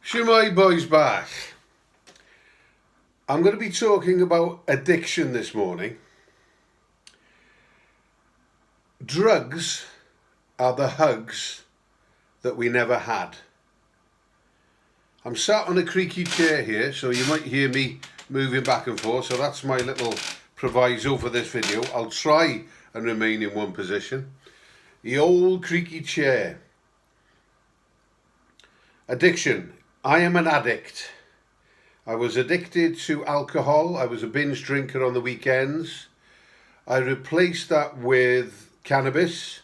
Shumai boys back. I'm going to be talking about addiction this morning. Drugs are the hugs that we never had. I'm sat on a creaky chair here, so you might hear me moving back and forth, so that's my little proviso for this video. I'll try and remain in one position. The old creaky chair. Addiction. I am an addict. I was addicted to alcohol. I was a binge drinker on the weekends. I replaced that with cannabis.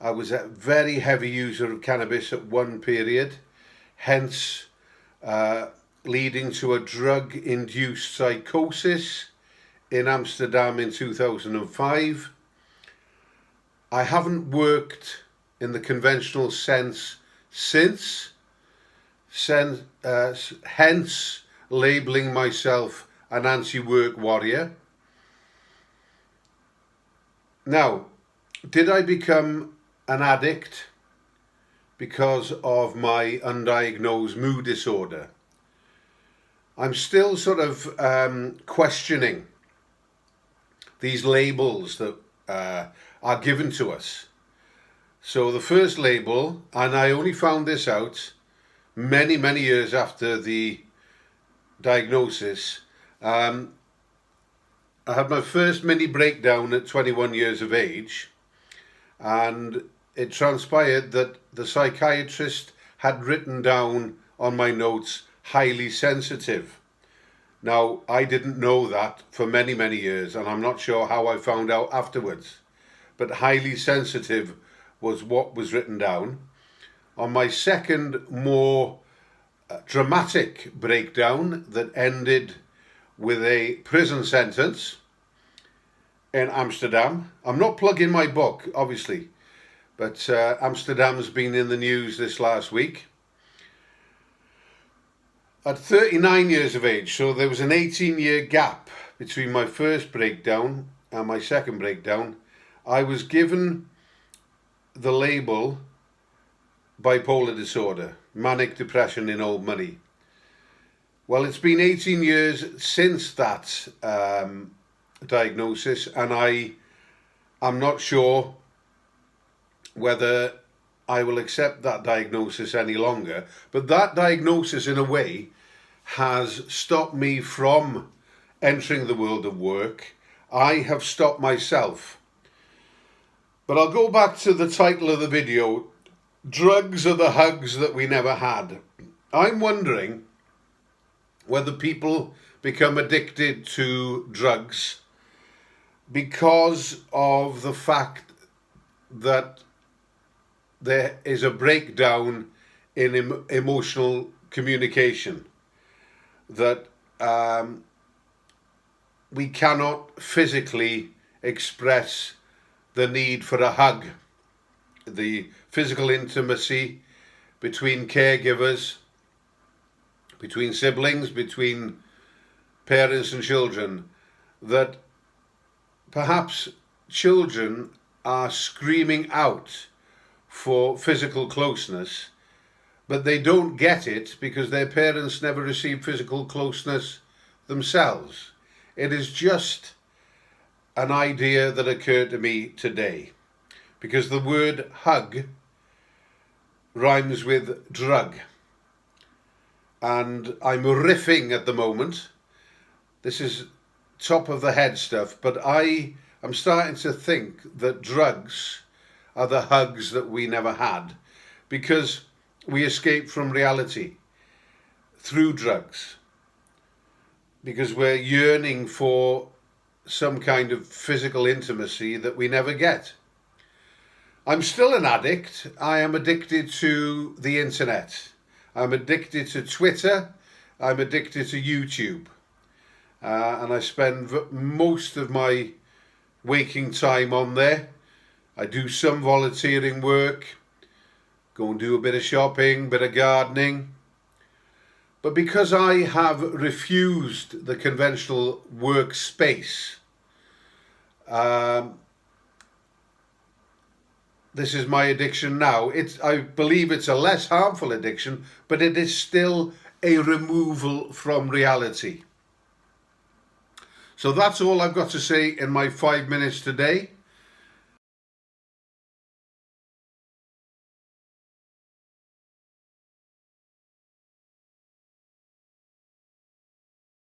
I was a very heavy user of cannabis at one period, hence leading to a drug-induced psychosis in Amsterdam in 2005. I haven't worked in the conventional sense since, hence labelling myself an anti-work warrior. Now, did I become an addict because of my undiagnosed mood disorder? I'm still sort of questioning these labels that are given to us. So the first label, and I only found this out many years after the diagnosis. I had my first mini breakdown at 21 years of age, and it transpired that the psychiatrist had written down on my notes, highly sensitive. Now, I didn't know that for many years, and I'm not sure how I found out afterwards, but highly sensitive was what was written down. On my second, more dramatic breakdown that ended with a prison sentence in Amsterdam. I'm not plugging my book, obviously, but Amsterdam's been in the news this last week. At 39 years of age, so there was an 18-year gap between my first breakdown and my second breakdown, I was given the label bipolar disorder, manic depression in old money. Well, it's been 18 years since that diagnosis, and I'm not sure whether I will accept that diagnosis any longer. But that diagnosis, in a way, has stopped me from entering the world of work. I have stopped myself. But I'll go back to the title of the video. Drugs are the hugs that we never had. I'm wondering whether people become addicted to drugs because of the fact that there is a breakdown in emotional communication, that we cannot physically express the need for a hug, the physical intimacy between caregivers, between siblings, between parents and children, that perhaps children are screaming out for physical closeness, but they don't get it because their parents never received physical closeness themselves. It is just an idea that occurred to me today, because the word hug rhymes with drug. And I'm riffing at the moment. This is top of the head stuff, but I am starting to think that drugs are the hugs that we never had, because we escape from reality through drugs, because we're yearning for some kind of physical intimacy that we never get. I'm still an addict. I am addicted to the internet. I'm addicted to Twitter. I'm addicted to YouTube. And I spend most of my waking time on there. I do some volunteering work, go and do a bit of shopping, bit of gardening. But because I have refused the conventional workspace, this is my addiction now. I believe it's a less harmful addiction, but it is still a removal from reality. So that's all I've got to say in my 5 minutes today.